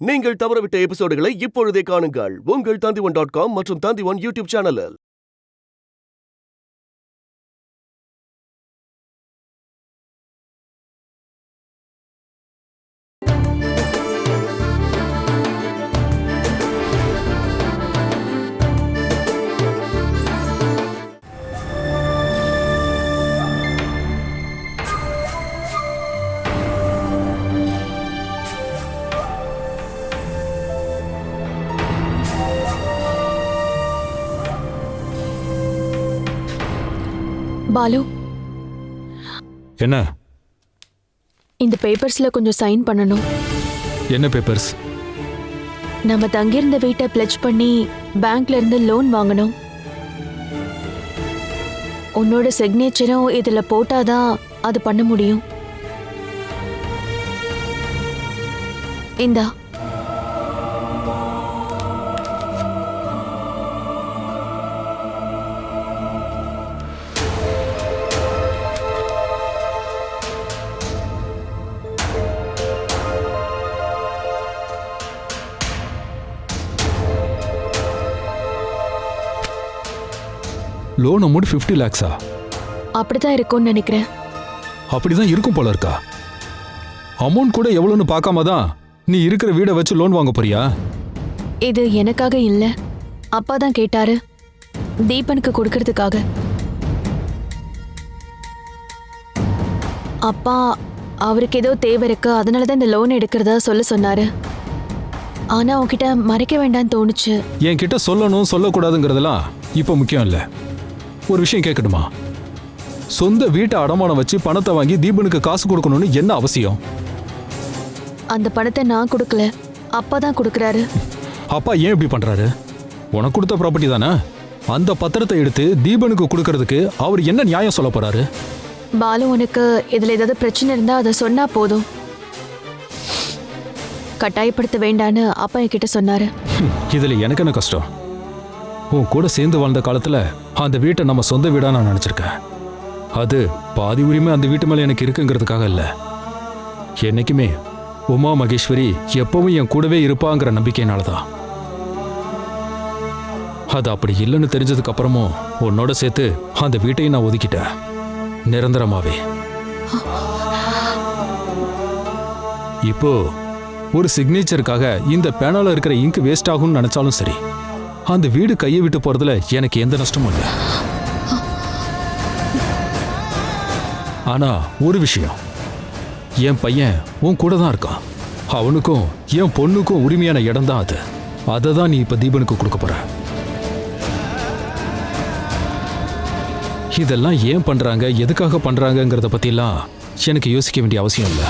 நீங்கள் தவறவிட்ட எபிசோடுகளை இப்பொழுதே காணுங்கள் உங்கள் Tandivan.com மற்றும் Tandivan யூடியூப் சேனலில். பாலு, என்ன? இந்த பேப்பர்ஸ்ல கொஞ்சம் சைன் பண்ணணும். என்ன பேப்பர்ஸ்? நம்ம தங்கியிருந்த வீட்டை பிளட்ஜ் பண்ணி பேங்க்ல இருந்து லோன் வாங்கணும். உன்னோட சிக்னேச்சரும் இதுல போட்டாதான் அது பண்ண முடியும். இந்தா. Loan amount 50 lakhs. அப்படிதான் இருக்கும்னு நினைக்கிறேன். அப்படிதான் இருக்கும் போல இருக்கா? அமௌண்ட் கூட எவ்வளோன்னு பார்க்காம தான் நீ இருக்கிற வீடை வச்சு லோன் வாங்க போறியா? இது எனக்காக இல்ல, அப்பா தான் கேட்டாரு, தீபனுக்கு கொடுக்கறதுக்காக. அப்பா அவருக்கு ஏதோ தேவை இருக்கு, அதனாலதான் இந்த லோன் எடுக்கிறதா சொல்ல சொன்னாரு. ஆனா உன்கிட்ட மறைக்க வேண்டாம்னு தோணுச்சு. என்கிட்ட சொல்லணும் சொல்லக்கூடாதுங்கிறதெல்லாம் இப்போ முக்கியம் இல்லை. ஒரு விஷயம் கேட்கணுமா? சொந்த வீட்டை அடமானம் வச்சு பணத்தை வாங்கி தீபனுக்கு காசு கொடுக்கணும்னு என்ன அவசியம்? அந்த பணத்தை நான் கொடுக்கல, அப்பா தான் கொடுக்கறாரு. அப்பா ஏன் இப்படி பண்றாரு? உனக்கு கொடுத்த ப்ராப்பர்ட்டி தானே? அந்த பத்திரத்தை எடுத்து தீபனுக்கு கொடுக்கறதுக்கு அவர் என்ன நியாயம் சொல்ல போறாரு? பாலு, உனக்கு இதுல ஏதாவது பிரச்சனை இருந்தா அதை சொன்னா போதும், கட்டாயப்படுத்த வேண்டான்னு அப்பா என்கிட்ட சொன்னாரு. இதுல எனக்கு என்ன கஷ்டம்? உன் கூட சேர்ந்து வாழ்ந்த காலத்துல அந்த வீட்டை நம்ம சொந்த வீடா நான் நினைச்சிருக்கேன். அது பாதி உரிமை அந்த வீட்டு மேல எனக்கு இருக்குங்கிறதுக்காக இல்ல. என்னைக்குமே உமா மகேஸ்வரி எப்பவும் என் கூடவே இருப்பாங்கிற நம்பிக்கையினாலதான். அது அப்படி இல்லைன்னு தெரிஞ்சதுக்கு அப்புறமும் உன்னோட சேர்த்து அந்த வீட்டையும் நான் ஒதுக்கிட்டேன், நிரந்தரமாவே. இப்போ ஒரு சிக்னேச்சருக்காக இந்த பேனால இருக்கிற இங்க் வேஸ்ட் ஆகும்னு நினைச்சாலும் சரி, அந்த வீடு கையை விட்டு போறதுல எனக்கு எந்த நஷ்டமும் இல்லை. ஆனா ஒரு விஷயம், என் பையன் உன் கூட தான் இருக்கான். அவனுக்கும் என் பொண்ணுக்கும் உரிமையான இடம் தான் அது. அதை தான் நீ இப்ப தீபனுக்கு கொடுக்க போற. இதெல்லாம் ஏன் பண்றாங்க, எதுக்காக பண்றாங்கிறத பத்திலாம் எனக்கு யோசிக்க வேண்டிய அவசியம் இல்லை.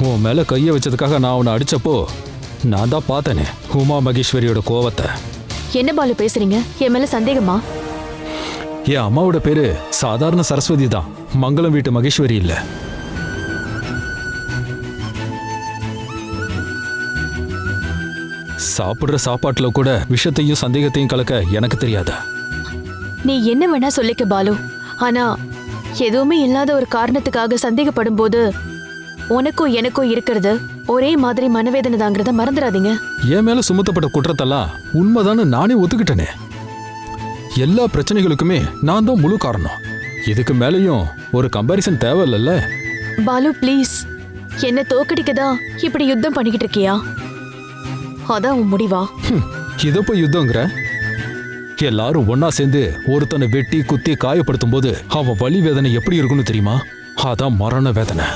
உன் மேல கைய வச்சதுக்காக நான் உன்னை அடிச்சப்போ நான் தான் பார்த்தேனே உமா மகேஸ்வரியோட கோவத்தை. என்ன பாலு பேசுறீங்க? என் மேல சந்தேகமா? என் அம்மாவோட பேரு சாதாரண சரஸ்வதி தான், மங்களம் வீட்டு மகேஸ்வரி இல்ல. சாப்பிடுற சாப்பாட்டுல கூட விஷத்தையும் சந்தேகத்தையும் கலக்க எனக்கு தெரியாதா? நீ என்ன வேணா சொல்லிக்க பாலு, ஆனா எதுவுமே இல்லாத ஒரு காரணத்துக்காக சந்தேகப்படும் போது உனக்கும் எனக்கும் இருக்கிறது ஒரே மாதிரி மனவேதனை தாங்கிறத மறந்துடாதீங்க. என் மேல சுமத்தப்பட்ட குற்றத்தெல்லாம் உண்மைதான்னு நானே ஒத்துக்கிட்டேனே. எல்லா பிரச்சனைகளுக்குமே நான் தான் முழு காரணம். இதுக்கு மேலேயும் ஒரு கம்பாரிசன் தேவையில்ல. பாலு ப்ளீஸ், என்ன தோக்கடிக்கதான் இப்படி யுத்தம் பண்ணிக்கிட்டு இருக்கியா? அதான் உன் முடிவா? இதை போய் யுத்தங்கிற? எல்லாரும் ஒன்னா சேர்ந்து ஒருத்தனை வெட்டி குத்தி காயப்படுத்தும் போது அவன் வலி வேதனை எப்படி இருக்குன்னு தெரியுமா? அதான் மரண வேதனை.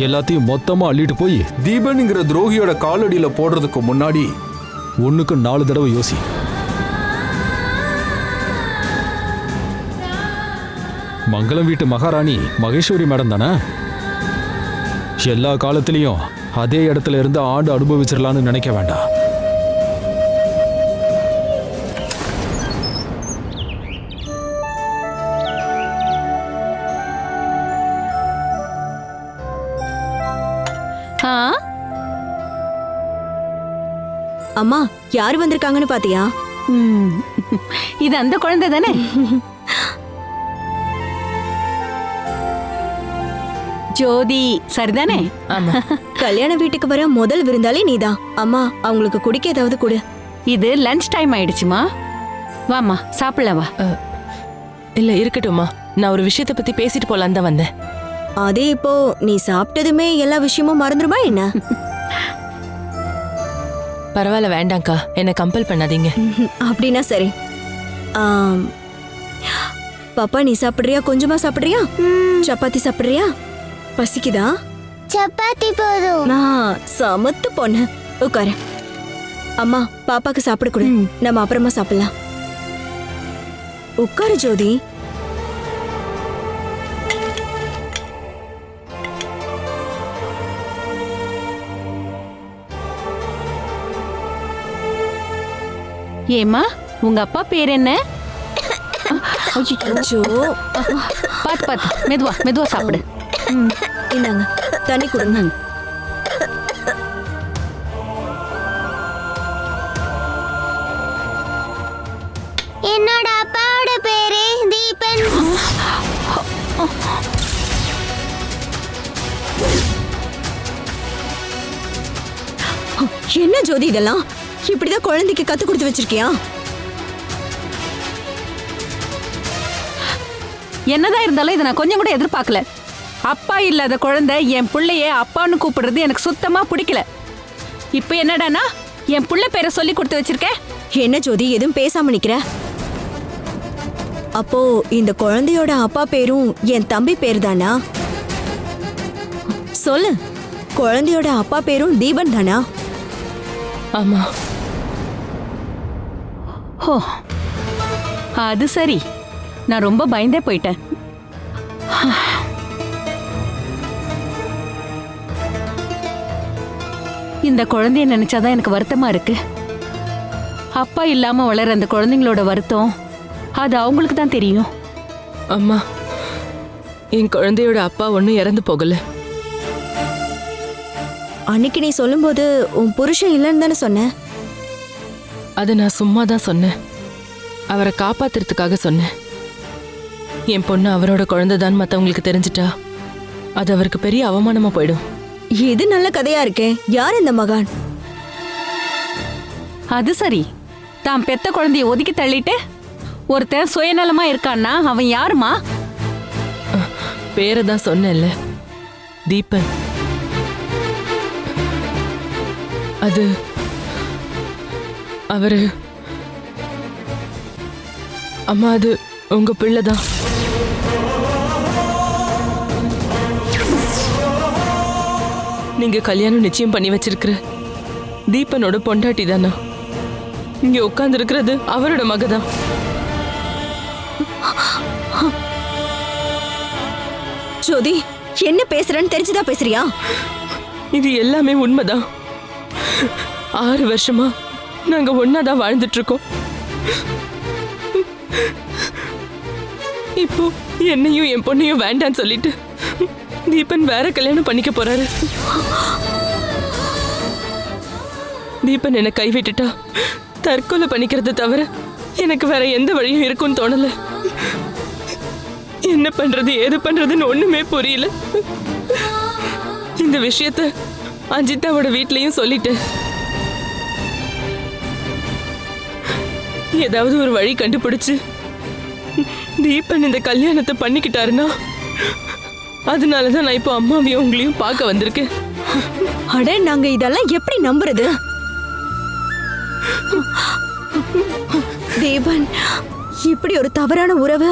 எல்லாத்தையும் மொத்தமா அள்ளிட்டு போய் தீபன்ங்கிற துரோகியோட காலடியில போடுறதுக்கு முன்னாடி 1க்கு 4 தடவை யோசி. மங்களம் வீட்டு மகாராணி மகேஸ்வரி மேடம் தானே? எல்லா காலத்திலையும் அதே இடத்துல இருந்து ஆண்டு அனுபவிச்சிடலான்னு நினைக்க வேண்டாம். அம்மா, யார் வந்திருக்காங்கன்னு பாத்தியா? இது அந்த குழந்தை தானே? ஜோதி சரிதானே? ஆமா. கல்யாண வீட்டுக்கு வர முதல் விருந்தாளி நீதான். அம்மா, அவங்களுக்கு குடிக்க ஏதாவது கொடு. இது லஞ்ச் டைம் ஆயிடுச்சுமா. வாமா சாப்பிடலாம் வா. இல்ல இருக்கட்டும்மா, நான் ஒரு விஷயத்தை பத்தி பேசிட்டு போலான்னு தான் வந்தேன். அதே இப்போ நீ சாப்பிட்டதுமே எல்லா விஷயமும் மறந்துருமா என்ன? பரவாயில்ல வேண்டாம்க்கா, என்னை கம்பல் பண்ணாதீங்க. அப்படின்னா சரி. பாப்பா, நீ சாப்பிடுறியா? கொஞ்சமா சாப்பிடுறியா? சப்பாத்தி சாப்பிடுறியா? பசிக்குதா? சப்பாத்தி போதும். நான் சமத்து பொண்ணு. உட்காரு. அம்மா, பாப்பாக்கு சாப்பிட கொடு. நம்ம அப்புறமா சாப்பிடலாம். உட்காரு ஜோதி. ஏமா உங்க அப்பா பேர் என்ன? அச்சோ. பாத்து பாத்து மெதுவா மெதுவா சாப்பிடு. இந்தாங்க, தண்ணி கொடுங்க. என்னோட அப்பாவோட பேரு தீபன். என்ன ஜோதி இதெல்லாம்? இப்படிதான் குழந்தைக்கு கத்து கொடுத்து வச்சிருக்கியா? என்னதான் இருந்தாலும் இதை நான் கொஞ்சம் கூட எதிர்பார்க்கல. அப்பா இல்லாத குழந்தை என் பிள்ளைய அப்பான்னு கூப்பிடுறது எனக்கு சுத்தமா பிடிக்கல. இப்போ என்னடானா என் புள்ள பேரை சொல்லி கொடுத்து வச்சிருக்க. என்ன ஜோதி எதுவும் பேசாம நிக்கிற? அப்போ இந்த குழந்தையோட அப்பா பேரும் என் தம்பி பேர் தானா? சொல்லு, குழந்தையோட அப்பா பேரும் தீபன் தானா? ஆமா. ஓ அது சரி, நான் ரொம்ப பயந்தே போயிட்டேன். இந்த குழந்தைய நினைச்சாதான் எனக்கு வருத்தமா இருக்கு. அப்பா இல்லாம வளர அந்த குழந்தைங்களோட வருத்தம் அது அவங்களுக்கு தான் தெரியும். அம்மா, என் குழந்தையோட அப்பா ஒன்னும் இறந்து போகல. அன்னைக்கு நீ சொல்லும்போது உன் புருஷன் இல்லைன்னு தானே சொன்ன? அதை நான் சும்மா தான் சொன்னேன். அவரை காப்பாத்துறதுக்காக சொன்னேன். என் பொண்ணு அவரோட குழந்தைதான் மற்றவங்களுக்கு தெரிஞ்சிட்டா அது அவருக்கு பெரிய அவமானமா போயிடும். இது நல்ல கதையா இருக்கே. யார் இந்த மகான்? அது சரி, தான் பெத்த குழந்தைய ஒதுக்கி தள்ளிட்டு ஒருத்தன் சுயநலமா இருக்கான்னா அவன் யாருமா? பேரை தான் சொன்னேன்ல, தீபன். அது அவரு. அம்மா, அது உங்க பிள்ளைதான். நீங்க கல்யாணம் நிச்சயம் பண்ணி வச்சிருக்கிற தீபனோட பொண்டாட்டி தானா? இங்க உட்கார்ந்து இருக்கிறது அவரோட மகதான். ஜோதி, என்ன பேசுறன்னு தெரிஞ்சுதான் பேசுறியா? இது எல்லாமே உண்மைதான். 6 வருஷமா நாங்க ஒன்னாதான் வாழ்ந்துட்டு இருக்கோம். இப்போ என்னையும் என் பொண்ணையும் வேண்டான்னு சொல்லிட்டு தீபன் வேற கல்யாணம் பண்ணிக்க போறாரு. தீபன் என்னை கைவிட்டுட்டா தற்கொலை பண்ணிக்கிறத தவிர எனக்கு வேற எந்த வழியும் இருக்குன்னு தோணல. என்ன பண்றது ஏது பண்றதுன்னு ஒண்ணுமே புரியல. இந்த விஷயத்த அஜிதாவோட வீட்லயும் சொல்லிட்டேன். ஏதாவது ஒரு வழி கண்டுபிடிச்சு தீபன் இந்த கல்யாணத்தை பண்ணிக்கிட்டாருன்னா அதனாலதான் நான் இப்போ அம்மாவையும் உங்களையும் பார்க்க வந்திருக்கேன். அட, நாங்க இதெல்லாம் எப்படி நம்புறது? தேவன், இப்படி ஒரு தவறான உறவு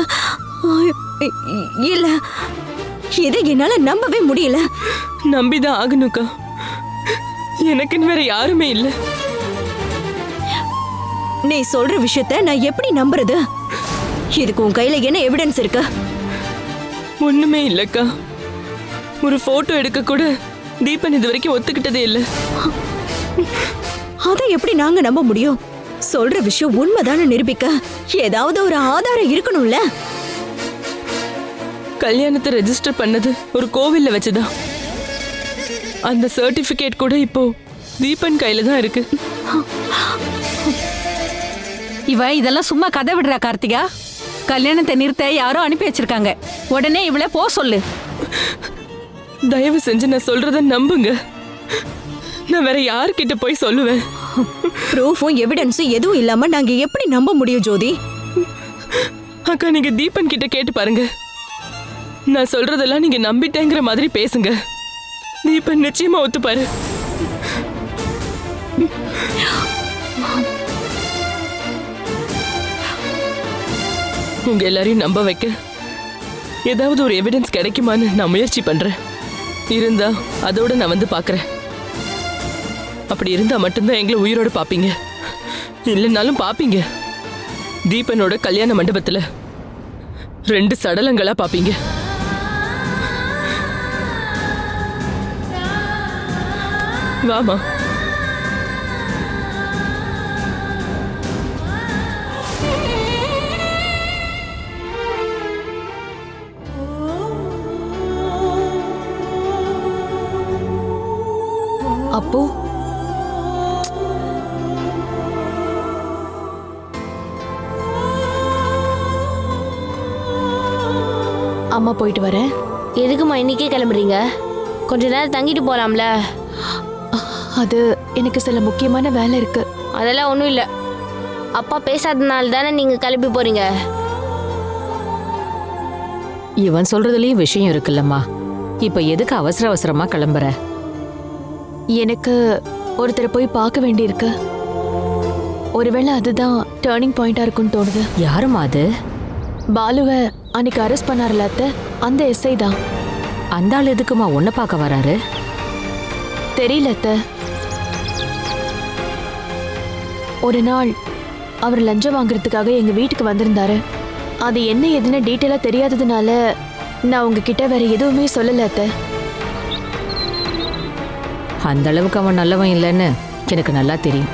இல்ல. இதை என்னால நம்பவே முடியல. நம்பிதான் ஆகணுக்கா. எனக்குன்னு வேற யாருமே இல்ல. நீ சொல்ற விஷயத்த நான் எப்படி நம்புறது? இதுக்கு உன் கையில என்ன எவிடன்ஸ் இருக்கு? ஒண்ணுமே இல்லக்கா. ஒரு போட்டோ எடுக்க கூட தீபன் இது வரைக்கும் ஒத்துக்கிட்டதே இல்ல. அதை எப்படி நாங்க நம்ப முடியும்? சொல்ற விஷயம் உண்மைதானே நிரூபிக்க ஏதாவது ஒரு ஆதாரம் இருக்கணும்ல. கல்யாணத்தை ரெஜிஸ்டர் பண்ணது ஒரு கோவில்ல வச்சுதான். அந்த சர்டிபிகேட் கூட இப்போ தீபன் கையில தான் இருக்கு. இவ இதெல்லாம் சும்மா கதை விடுறா கார்த்திகா. கல்யாணத்தை நிறுத்த யாரோ அனுப்பி வச்சிருக்காங்க. உடனே இவளை போ சொல்லு. தயவு செஞ்சு நான் சொல்றத நம்புங்க. நான் வேற யார்கிட்ட போய் சொல்லுவேன்? ப்ரூஃபும் எவிடன்ஸும் எதுவும் இல்லாம நாங்க எப்படி நம்ப முடியும் ஜோதி? அக்கா, நீங்க தீபன் கிட்ட கேட்டு பாருங்க. நான் சொல்றதெல்லாம் நீங்க நம்பிட்டேங்கிற மாதிரி பேசுங்க. தீபன் நிச்சயமா ஒத்துப்பாரு. உங்க எல்லாரையும் நம்ப வைக்க ஏதாவது ஒரு எவிடன்ஸ் கிடைக்குமான்னு நான் முயற்சி பண்றேன். இருந்தா அதோட நான் வந்து பார்க்கறேன். அப்படி இருந்தா மட்டும்தான் எங்களை உயிரோட பாப்பீங்க. இல்லைன்னாலும் பாப்பீங்க. தீபனோட கல்யாண மண்டபத்துல 2 சடலங்களா பாப்பீங்க. வாமா. அப்போ அம்மா போயிட்டு வரேன். எதுக்குமா இன்னைக்கே கிளம்புறீங்க? கொஞ்ச நேரம் தங்கிட்டு போலாம்ல. அது எனக்கு சில முக்கியமான வேலை இருக்கு. அதெல்லாம் ஒன்றும் இல்லை. அப்பா பேசாதனால தானே நீங்க கிளம்பி போறீங்க. இவன் சொல்றதுலயும் விஷயம் இருக்குல்லம்மா. இப்ப எதுக்கு அவசர அவசரமா கிளம்புற? எனக்கு ஒருத்தரை போய் பார்க்க வேண்டியிருக்கு. ஒருவேளை அதுதான் டேர்னிங் பாயிண்டா இருக்குன்னு தோணுது. யாருமா அது? பாலுவை அன்னைக்கு அரெஸ்ட் பண்ணார்ல அத்தை, அந்த எஸ்ஐ தான். அந்த ஆள் எதுக்குமா உன்னை பார்க்க வராரு? தெரியல அத்தை. ஒரு நாள் அவர் லஞ்சம் வாங்குறதுக்காக எங்க வீட்டுக்கு வந்திருந்தாரு. அது என்ன எதுன்னு டீட்டெயிலா தெரியாததுனால நான் உங்ககிட்ட வேற எதுவுமே சொல்லல அத்தை. அந்த அளவுக்கு அவன் நல்லவன் இல்லைன்னு எனக்கு நல்லா தெரியும்.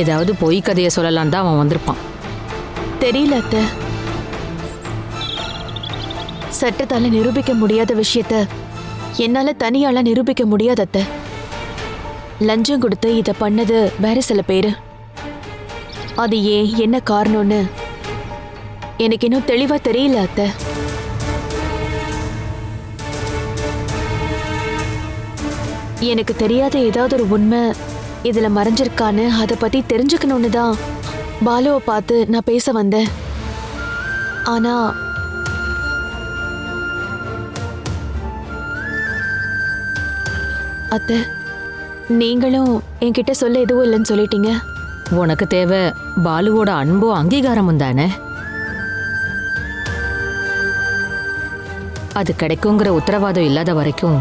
ஏதாவது பொய் கதையை சொல்லலாம் தான் அவன் வந்திருப்பான். தெரியல அத்தை. சட்டத்தால நிரூபிக்க முடியாத விஷயத்த என்னால தனியால நிரூபிக்க முடியாத அத்தை. லஞ்சம் கொடுத்து இத பண்ணது வேற சில பேரு. அது ஏன் என்ன காரணம்னு எனக்கு இன்னும் தெளிவா தெரியல அத்தை. எனக்கு தெரியாத ஏதாவது ஒரு உண்மை இதுல மறைஞ்சிருக்கான்னு அதை பத்தி தெரிஞ்சுக்கணும்னு தான் பாலுவை பார்த்து நான் பேச வந்தேன். ஆனா அத்தை, நீங்களும் என்கிட்ட சொல்ல எதுவும் இல்லைன்னு சொல்லிட்டீங்க. உனக்கு தேவை பாலுவோட அன்பும் அங்கீகாரமும் தானே. அது கிடைக்குங்கிற உத்தரவாதம் இல்லாத வரைக்கும்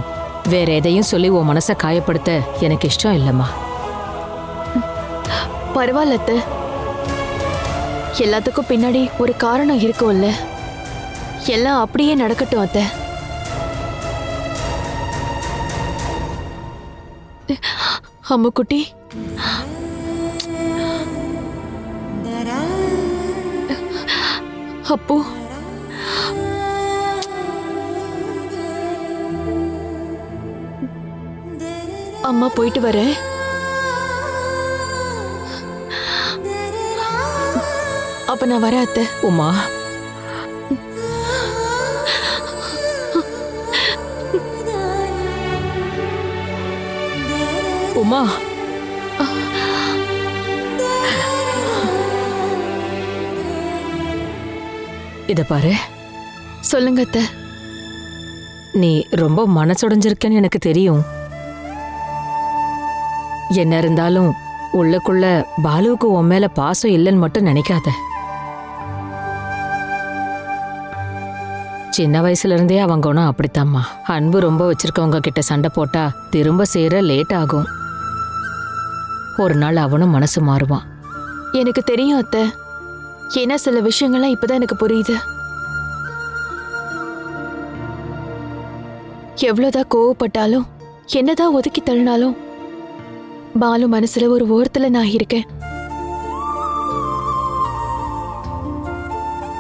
வேற எதையும் சொல்லி உன் மனசை காயப்படுத்த எனக்கு இஷ்டம் இல்லைம்மா. பரவாயில்ல அத்தை. எல்லாத்துக்கும் பின்னாடி ஒரு காரணம் இருக்கும்ல. எல்லாம் அப்படியே நடக்கட்டும் அத்தை. அம்முக்குட்டி, அப்போ அம்மா போயிட்டு வரேன். அப்ப நான் வரேன் அத்தை. உமா, உமா, இத பாரு. சொல்லுங்க அத்தை. நீ ரொம்ப மனசுடைஞ்சிருக்கன்னு எனக்கு தெரியும். என்ன இருந்தாலும் உள்ளுக்குள்ள பாலுவுக்கு உன் மேல பாசம் இல்லைன்னு மட்டும் நினைக்காத. சின்ன வயசுல இருந்தே அவன் குணம் அப்படித்தாம்மா. அன்பு ரொம்ப வச்சிருக்கவங்க கிட்ட சண்டை போட்டா திரும்ப சேர லேட் ஆகும். ஒரு நாள் அவனும் மனசு மாறுவான். எனக்கு தெரியும் அத்தை. ஏன்னா சில விஷயங்கள்லாம் இப்பதான் எனக்கு புரியுது. எவ்வளவுதான் கோவப்பட்டாலும் என்னதான் ஒதுக்கி தள்ளினாலும் பாலு மனசுல ஒரு ஓரத்துல நான் இருக்கேன்.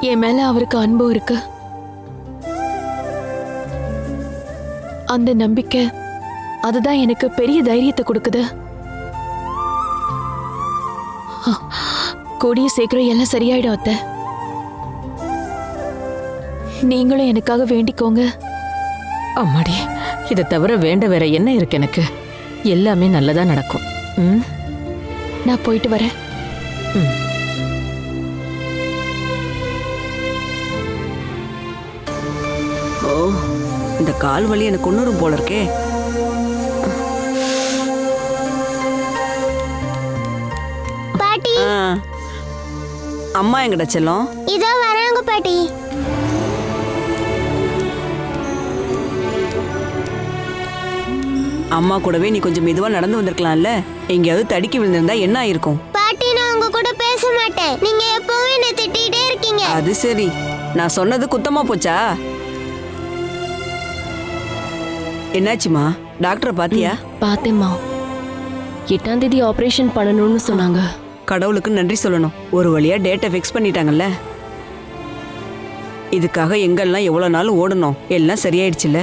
என் மேல அவருக்கு அன்பும் இருக்கு. அந்த நம்பிக்கை அதுதான் எனக்கு பெரிய தைரியத்தை கொடுக்குது. கூடிய சீக்கிரம் எல்லாம் சரியாயிடும் அத்தை. நீங்களும் எனக்காக வேண்டிக்கோங்க. அம்மாடி, இதை தவிர வேண்ட வேற என்ன இருக்கு எனக்கு? எல்லாமே நல்லதா நடக்கும். ம். நான் போயிட்டு வரேன். ஓ, இந்த கால் வலி எனக்கு ஒன்னும் போல இருக்கே. பாட்டி, அம்மா எங்கடா செல்லம்? இதோ வராங்க பாட்டி. அம்மா கூடவே நீ கொஞ்சம் மெதுவா நடந்து வந்திருக்கலாம்ல. எங்கேயாவது தடுக்கி விழுந்திருந்தா என்ன ஆயிருக்கும்? பாட்டி, நான் உங்க கூட பேச மாட்டேன். நீங்க எப்பவும் என்ன திட்டிட்டே இருக்கீங்க. அது சரி, நான் சொன்னது குத்தமா போச்சா? என்னாச்சுமா, டாக்டரை பாத்தியா? பார்த்தேம்மா. 8ஆம் தேதி ஆபரேஷன் பண்ணணும்னு சொன்னாங்க. கடவுளுக்கு நன்றி சொல்லணும், ஒரு வழியா டேட்டை ஃபிக்ஸ் பண்ணிட்டாங்கல்ல. இதுக்காக எங்கெல்லாம் எவ்வளவு நாள் ஓடணும், எல்லாம் சரியாயிடுச்சுல்ல.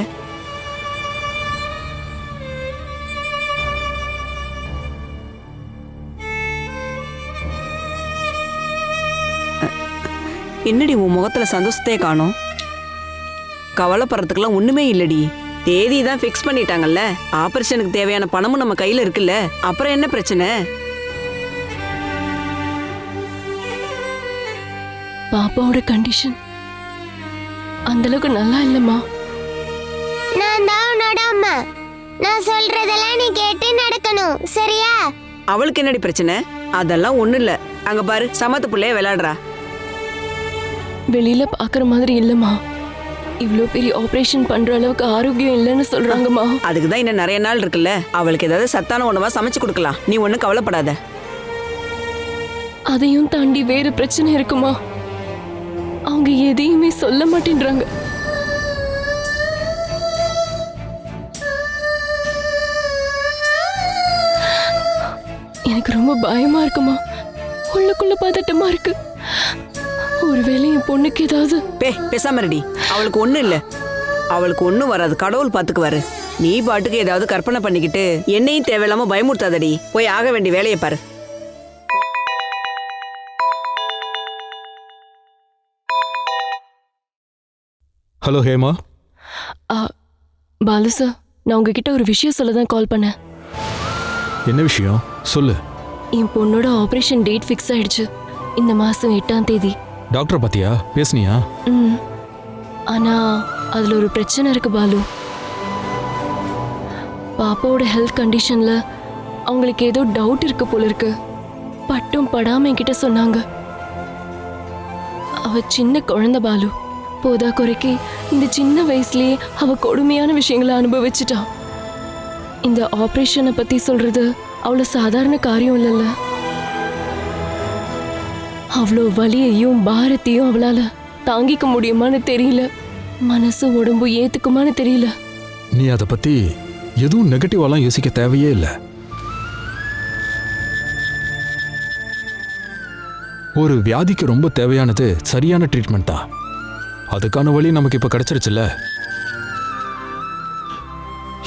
என்னடி உன் முகத்துல சந்தோஷத்தையே காணோம்? கவலைப்படுறதுக்கெல்லாம் ஒண்ணுமே இல்லடி. தேதி தான் ஃபிக்ஸ் பண்ணிட்டாங்கல்ல. ஆபரேஷனுக்கு தேவையான பணமும் நம்ம கையில இருக்குல்ல. அப்புறம் என்ன பிரச்சனை? பாப்பாவோட கண்டிஷன் அந்த அளவுக்கு நல்லா இல்லம்மா. நான் தான் உன்னோட அம்மா. நான் சொல்றதெல்லாம் நீ கேட்டு நடக்கணும், சரியா? அவளுக்கு என்னடி பிரச்சனை? அதெல்லாம் ஒண்ணும் இல்ல. அங்க பாரு, சமத்து புள்ளைய விளையாடுறா. வெளியில பாக்குற மாதிரி இல்லம்மா. இவ்ளோ பெரிய ஆபரேஷன் பண்ற அளவுக்கு ஆரோக்கியம் இல்லைன்னு சொல்றாங்கம்மா. அதுக்கு தான் இன்னும் நிறைய நாள் இருக்குல்ல. அவளுக்கு ஏதாவது சத்தான உணவா சமைச்சு கொடுக்கலாம். நீ ஒன்னும் கவலைப்படாத. அதையும் தாண்டி வேற பிரச்சனை இருக்குமா? அவங்க எதையுமே சொல்ல மாட்டேன்றாங்க. எனக்கு ரொம்ப பயமா இருக்குமா. உள்ளுக்குள்ள பதட்டமா இருக்கு. ஒருவேளை என் பொண்ணுக்கு ஏதாவது பேசாம ரெடி. அவளுக்கு ஒண்ணும் இல்ல. அவளுக்கு ஒண்ணும் வராது, கடவுள் பாத்துக்குவாரு. நீ பாட்டுக்கு ஏதாவது கற்பனை பண்ணிக்கிட்டு என்னையும் தேவையில்லாம பயமுறுத்தாதடி. போய் ஆக வேண்டிய வேலையை பாரு. ஹலோ ஹேமா. பாலு சார், நான் உங்ககிட்ட ஒரு விஷயம் சொல்ல தான் கால் பண்ணேன். என்ன விஷயம் சொல்லு. என் பொண்ணோட ஆபரேஷன் டேட் ஃபிக்ஸ் ஆயிடுச்சு. இந்த மாசம் 8ஆம் தேதி. டாக்டரை பாத்தியா? பேசுனியா? ஆனா அதுல ஒரு பிரச்சனை இருக்கு பாலு. பாப்பாவோட ஹெல்த் கண்டிஷன்ல அவங்களுக்கு ஏதோ டவுட் இருக்கு போல இருக்கு. பட்டும் படாம என்கிட்ட சொன்னாங்க. அவ சின்ன குழந்தை பாலு. போதா குறைக்கு இந்த சின்ன வயசுலயே அவ கொடுமையான விஷயங்களை அனுபவிச்சுட்டா. இந்த ஆபரேஷனை பத்தி சொல்றது அவ்வளவு சாதாரண காரியம் இல்லைல்ல. அவ்வளோ வலியையும் பாரத்தையும் அவளால தாங்கிக்க முடியுமான்னு தெரியல. மனசு உடம்பு ஏத்துக்குமான்னு தெரியல. நீ அதை பத்தி எதுவும் நெகட்டிவாலாம் யோசிக்க தேவையே இல்லை. ஒரு வியாதிக்கு ரொம்ப தேவையானது சரியான ட்ரீட்மெண்ட் தான். அதுக்கான வழி நமக்கு இப்ப கிடைச்சிருச்சுல்ல.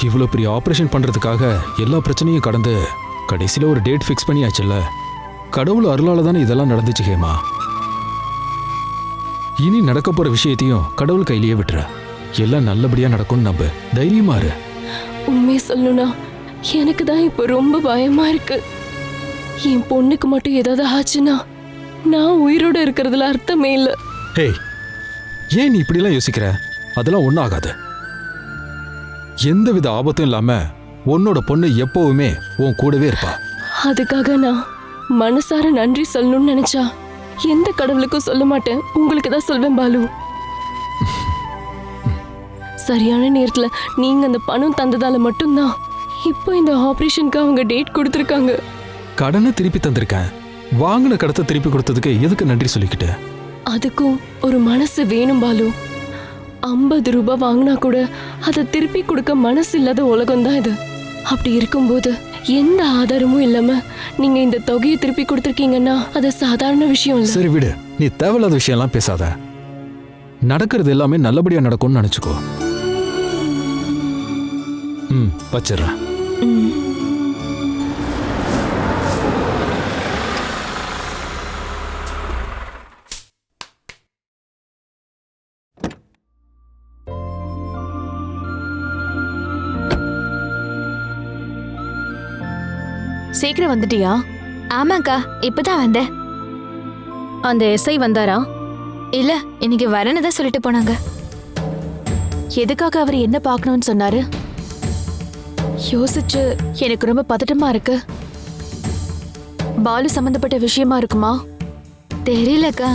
இவ்வளோ பெரிய ஆபரேஷன் பண்றதுக்காக எல்லா பிரச்சனையும் கடந்து கடைசியில் ஒரு டேட் ஃபிக்ஸ் பண்ணியாச்சுல்ல. கடவுள் அருளால தானே இதெல்லாம் நடந்துச்சு ஹேமா. இனி நடக்க போற விஷயத்தையும் கடவுள் கையிலேயே விட்டுற. எல்லாம் நல்லபடியா நடக்கும்னு நம்ப. தைரியமா இரு. உண்மையை சொல்லணும்னா எனக்கு தான் இப்போ ரொம்ப பயமா இருக்கு. என் பொண்ணுக்கு மட்டும் ஏதாவது ஆச்சுன்னா நான் உயிரோட இருக்கிறதுல அர்த்தமே இல்லை. ஹே, ஏன் நீ இப்படிலாம் யோசிக்கிற? அதெல்லாம் ஒன்றும் ஆகாது. எந்தவித ஆபத்தும் இல்லாம உன்னோட பொண்ணு எப்பவுமே உன் கூடவே இருப்பா. அதுக்காக நான் மனசார நன்றி சொல்லணும்னு நினைச்சா எந்த கடவுளுக்கும் சொல்ல மாட்டேன், உங்களுக்கு தான் சொல்வேன் பாலு. சரியான நேரத்துல நீங்க அந்த பணம் தந்ததால மட்டும்தான் இப்போ இந்த ஆபரேஷனுக்கு அவங்க டேட் கொடுத்துருக்காங்க. கடனை திருப்பி தந்திருக்கேன். வாங்கின கடத்தை திருப்பி கொடுத்ததுக்கு எதுக்கு நன்றி சொல்லிக்கிட்டு? அதுக்கும் ஒரு மனசு வேணும் பாலு. 50 ரூபாய் வாங்கினா கூட அதை திருப்பி கொடுக்க மனசு இல்லாத உலகம் தான் இது. அப்படி இருக்கும்போது எந்த ஆதாரமும் இல்லாம நீங்க இந்த தொகையை திருப்பி கொடுத்துருக்கீங்கன்னா அது சாதாரண விஷயம் இல்ல. சரி விடு, நீ தேவையில்லாத விஷயம்லாம் பேசாத. நடக்கிறது எல்லாமே நல்லபடியா நடக்கும்னு நினைச்சுக்கோ. வச்சிடுறேன். சீக்கிரம் வந்துட்டியா? ஆமாக்கா, இப்பதான் வந்தேன். அந்த எஸ்ஐ வந்தாரா? இல்ல, இன்னைக்கு வரேன்னு தான் சொல்லிட்டு போனாங்க. எதுக்காக அவர் என்ன பார்க்கணும்னு சொன்னாரு? யோசிச்சு எனக்கு ரொம்ப பதட்டமா இருக்கு. பாலு சம்பந்தப்பட்ட விஷயமா இருக்குமா? தெரியலக்கா,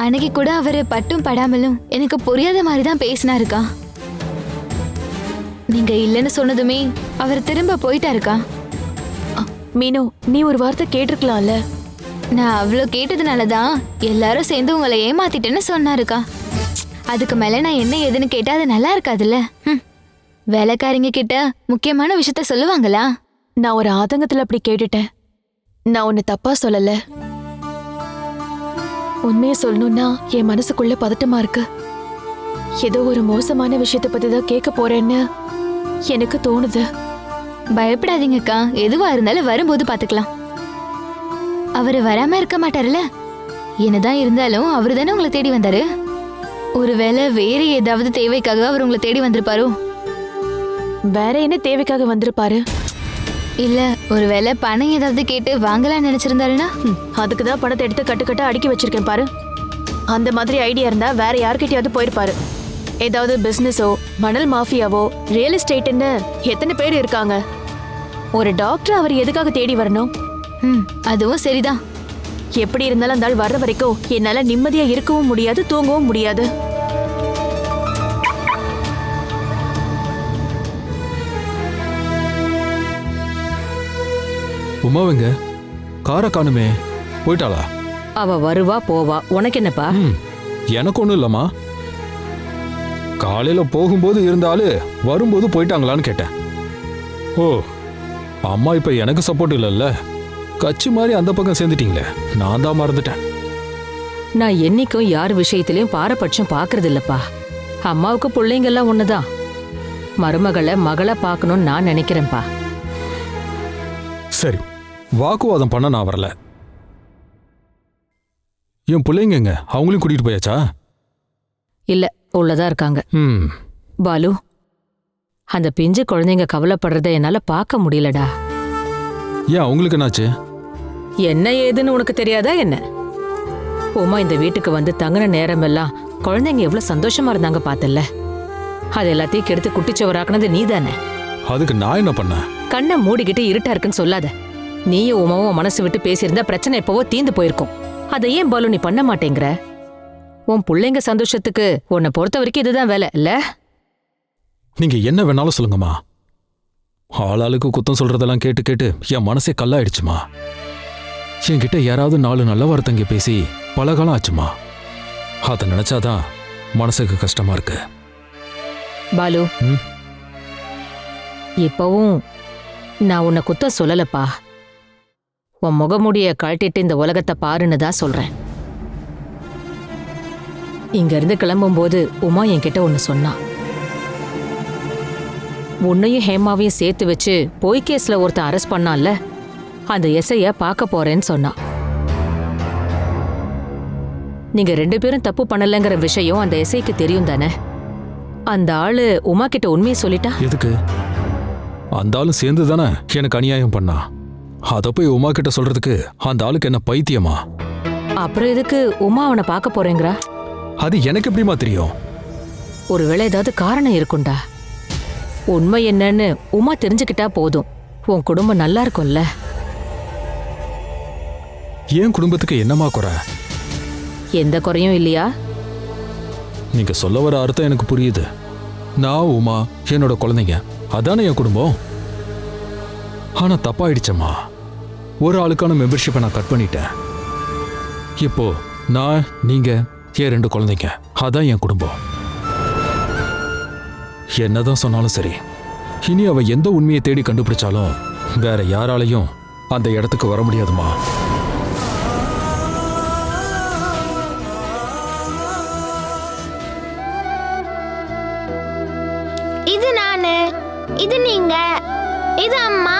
அன்னைக்கு கூட அவரு பட்டும் படாமலும் எனக்கு புரியாத மாதிரி தான் பேசினாருக்கா. நீங்க இல்லைன்னு சொன்னதுமே அவர் திரும்ப போயிட்டாருக்கா. மீனு, நீ ஒரு வார்த்தை கேட்டிருக்கலாம்ல. நான் அவ்வளோ கேட்டதுனாலதான் எல்லாரும் சேர்ந்து உங்களை ஏமாத்திட்டேன்னு சொன்னாருக்கா. அதுக்கு மேல நான் என்ன ஏதுன்னு கேட்டா அது நல்லா இருக்காதுல்ல. வேலைக்காரிங்க கிட்ட முக்கியமான விஷயத்த சொல்லுவாங்களா? நான் ஒரு ஆதங்கத்துல அப்படி கேட்டுட்டேன். நான் உன்னை தப்பா சொல்லல. உண்மையை சொல்லணும்னா என் மனசுக்குள்ள பதட்டமா இருக்கு. ஏதோ ஒரு மோசமான விஷயத்த பத்தி தான் கேட்க போறேன்னு எனக்கு தோணுது. பயப்படாதீங்கக்கா, எதுவா இருந்தாலும் வரும்போது பாத்துக்கலாம். அவரு வராம இருக்க மாட்டாருல்ல. என்னதான் இருந்தாலும் அவரு தானே உங்களை தேடி வந்தாரு. ஒருவேளை வேற ஏதாவது தேவைக்காக அவர் உங்களை தேடி வந்திருப்பாரோ? வேற என்ன தேவைக்காக வந்திருப்பாரு? இல்ல, ஒருவேளை பணம் ஏதாவது கேட்டு வாங்கலாம்னு நினைச்சிருந்தாருன்னா? அதுக்கு தான் பணத்தை எடுத்து கட்டுக்கட்டா அடுக்கி வச்சிருக்கேன் பாரு. அந்த மாதிரி ஐடியா இருந்தா வேற யார்கிட்டயாவது போயிருப்பாரு. ஏதாவது பிசினஸோ, மணல் மாஃபியாவோ, ரியல் எஸ்டேட்னு எத்தனை பேர் இருக்காங்க. ஒரு டாக்டர் அவர் எதுக்காக தேடி வரணும்? அதுவும் சரிதான். எப்படி இருந்தாலும் அந்த ஆள் வர்ற வரைக்கும் என்னால நிம்மதியா இருக்கவும் முடியாது, தூங்கவும் முடியாது. உமாவங்க காரை காணுமே, போயிட்டாளா? அவ வருவா போவா, உனக்கு என்னப்பா? எனக்கு ஒண்ணும் இல்லம்மா. காலையில போகும்போது இருந்தாலு வரும்போது போயிட்டாங்களான்னு கேட்டேன். ஓ, அம்மா இப்ப எனக்கு சப்போர்ட் இல்லைல்ல, கட்சி மாதிரி அந்த பக்கம் சேர்ந்துட்டீங்களே, நான் தான் மறந்துட்டேன். நான் என்னைக்கும் யார் விஷயத்திலயும் பாரபட்சம் பாக்குறது இல்லப்பா. அம்மாவுக்கு பிள்ளைங்கெல்லாம் ஒண்ணுதான். மருமகளை மகளை பார்க்கணும்னு நான் நினைக்கிறேன்ப்பா. சரி, வாக்குவாதம் பண்ண நான் வரல. என் பிள்ளைங்க அவங்களையும் கூட்டிட்டு போயாச்சா? இல்ல, உள்ளதா இருக்காங்க. பாலு, அந்த பிஞ்சு குழந்தைங்க கவலைப்படுறத என்னால பார்க்க முடியலடா. ஏன், அவங்களுக்கு என்னாச்சு? என்ன ஏதுன்னு உனக்கு தெரியாதா என்ன? உமா இந்த வீட்டுக்கு வந்து தங்கின நேரமெல்லாம் குழந்தைங்க எவ்வளவு சந்தோஷமா இருந்தாங்க பார்த்தல்ல. அது எல்லாத்தையும் கெடுத்து குட்டிச்சவராக்குனது நீ தானே. அதுக்கு நான் என்ன பண்ண? கண்ணை மூடிக்கிட்டு இருட்டா இருக்குன்னு சொல்லாத. நீயும் உமாவும் மனசு விட்டு பேசியிருந்தா பிரச்சனை எப்பவோ தீந்து போயிருக்கும். அதை ஏன் பாலு நீ பண்ண மாட்டேங்கிற? உன் பிள்ளைங்க சந்தோஷத்துக்கு உன்னை பொறுத்த வரைக்கும் இதுதான் வேலை இல்ல? நீங்க என்ன வேணாலும் சொல்லுங்கம்மா. ஆளாளுக்கு குத்தம் சொல்றதெல்லாம் கேட்டு கேட்டு என் மனசே கல்லாயிடுச்சுமா. என்கிட்ட யாராவது 4 நல்ல வார்த்தைங்க பேசி பல காலம் ஆச்சுமா. அதை நினைச்சாதான் மனசுக்கு கஷ்டமா இருக்கு. பாலு, இப்பவும் நான் உன்னை குத்தம் சொல்லலப்பா. உன் முகமுடிய கழட்டிட்டு இந்த உலகத்தை பாருன்னு தான் சொல்றேன். இங்க இருந்து கிளம்பும்போது உமா என்கிட்ட ஒன்னு சொன்னா. உன்னையும் ஹேமாவையும் சேர்த்து வச்சு பொய் கேஸ்ல ஒருத்தன் அரெஸ்ட் பண்ணான்ல, அந்த எஸ்ஐய பார்க்க போறேன்னு சொன்னா. நீங்க 2 பேரும் தப்பு பண்ணலங்கிற விஷயம் அந்த எஸ்ஐக்கு தெரியும் தானே? அந்த ஆளு உமா கிட்ட உண்மையை சொல்லிட்டா. எதுக்கு? அந்த ஆளும் சேர்ந்து தானே எனக்கு அநியாயம் பண்ணா. அதை போய் உமா கிட்ட சொல்றதுக்கு அந்த ஆளுக்கு என்ன பைத்தியமா? அப்புறம் எதுக்கு உமா அவனை பார்க்க போறேங்கிறா? அது எனக்கு எப்படிமா தெரியும்? ஒருவேளை ஏதாவது காரணம் இருக்குண்டா. உண்மை என்னன்னு உமா தெரிஞ்சுக்கிட்டா போதும், உன் குடும்பம் நல்லா இருக்கும்ல. என் குடும்பத்துக்கு என்னமா குறை? எந்த குறையும் இல்லையா? நீங்க சொல்ல வர அர்த்தம் எனக்கு புரியுது. நான், உமா, என்னோட குழந்தைங்க, அதானே என் குடும்பம். ஆனா தப்பாயிடுச்சம்மா. ஒரு ஆளுக்கான மெம்பர்ஷிப்பை நான் கட் பண்ணிட்டேன். இப்போ நான், நீங்க, என் 2 குழந்தைங்க, அதான் என் குடும்பம். என்னதான் சொன்னாலும் சரி, இனி அவ எந்த உண்மையை தேடி கண்டுபிடிச்சாலும் வேற யாராலையும் அந்த இடத்துக்கு வர முடியாதுமா. இது நானு, இது நீங்க, இது அம்மா,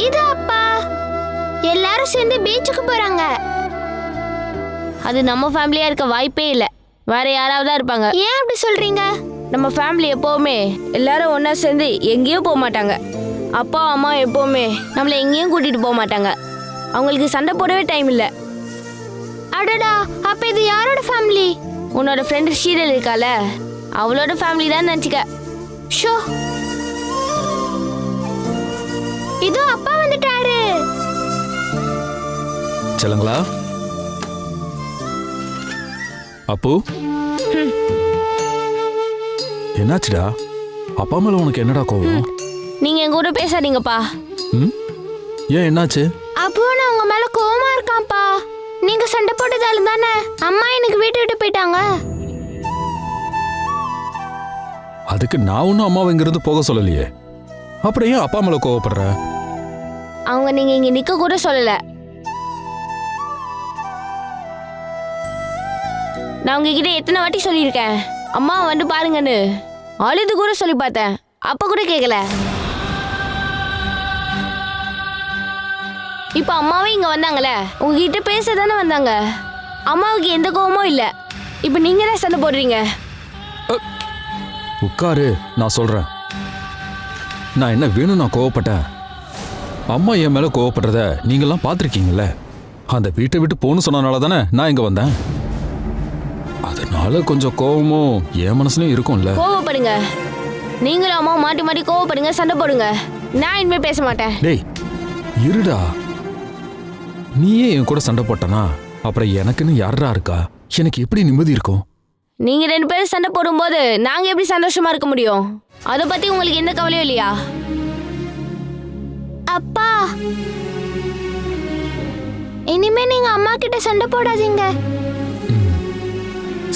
இது அப்பா. எல்லாரும் சேர்ந்து பீச்சுக்கு போறாங்க. அது நம்ம ஃபேமிலியா இருக்க வாய்ப்பே இல்ல. வேற யாராவது தான் இருப்பாங்க. ஏன் அப்படி சொல்றீங்க? நம்ம ஃபேமிலி எப்பவுமே எல்லாரும் ஒண்ணா சேர்ந்து எங்கேயும் போக மாட்டாங்க. அப்பா அம்மா எப்பவுமே நம்மள எங்கேயும் கூட்டிட்டு போக மாட்டாங்க. அவங்களுக்கு சண்டை போடவே டைம் இல்ல. அடடா, அப்ப இது யாரோட ஃபேமிலி? உன்னோட ஃப்ரெண்ட் ஷீரல் இருக்கால, அவளோட ஃபேமிலி தான் நினைச்சுக்க. ஷோ, இதோ அப்பா வந்துட்டாரு. செல்லுங்களா? அப்பு, என்னாச்சுடா? அப்பா மேல உனக்கு என்னடா கோவம்? நீங்க எங்க கூட பேசாதீங்கப்பா. ஏன், என்னாச்சு? அப்போ நான் உங்க மேல கோவமா இருக்கான்ப்பா. நீங்க சண்டை போட்டதால தானே அம்மா எனக்கு வீட்டை விட்டு போயிட்டாங்க. அதுக்கு நான் ஒன்னும் அம்மாவை இங்கிருந்து போக சொல்லலையே. அப்புறம் ஏன் அப்பா மேல கோவப்படுற? அவங்க நீங்க இங்க நிக்க கூட சொல்லல. நான் உங்ககிட்ட எத்தனை வாட்டி சொல்லியிருக்கேன் அம்மா வந்து பாருங்கன்னு. அழுது கூட சொல்லி பார்த்தேன், அப்ப கூட கேட்கல. இப்ப அம்மாவே இங்க வந்தாங்கல்ல, உங்ககிட்ட பேச தானே வந்தாங்க. அம்மாவுக்கு எந்த கோவமும் இல்ல. இப்ப நீங்க தான் சண்டை போடுறீங்க. உட்காரு, நான் சொல்றேன். நான் என்ன வேணும் நான் கோவப்பட்டேன்? அம்மா என் மேல கோவப்படுறத நீங்கெல்லாம் பார்த்துருக்கீங்கல்ல. அந்த வீட்டை விட்டு போன்னு சொன்னனால தானே நான் இங்க வந்தேன். அதனால கொஞ்சம் கோவமும் என் மனசுலயும் இருக்கும்ல. கோவப்படுங்க, நீங்களும் அம்மா மாட்டி மாட்டி கோவப்படுங்க, சண்டை போடுங்க. நான் இனிமே பேச மாட்டேன். டேய் இருடா, நீயே என் கூட சண்டை போட்டனா அப்புறம் எனக்குன்னு யாரா இருக்கா? எனக்கு எப்படி நிம்மதி இருக்கும்? நீங்க 2 பேரும் சண்டை போடும்போது நாங்க எப்படி சந்தோஷமா இருக்க முடியும்? அத பத்தி உங்களுக்கு எந்த கவலையும் இல்லையா? அப்பா, இனிமே நீங்க அம்மா கிட்ட சண்டை போடாதீங்க.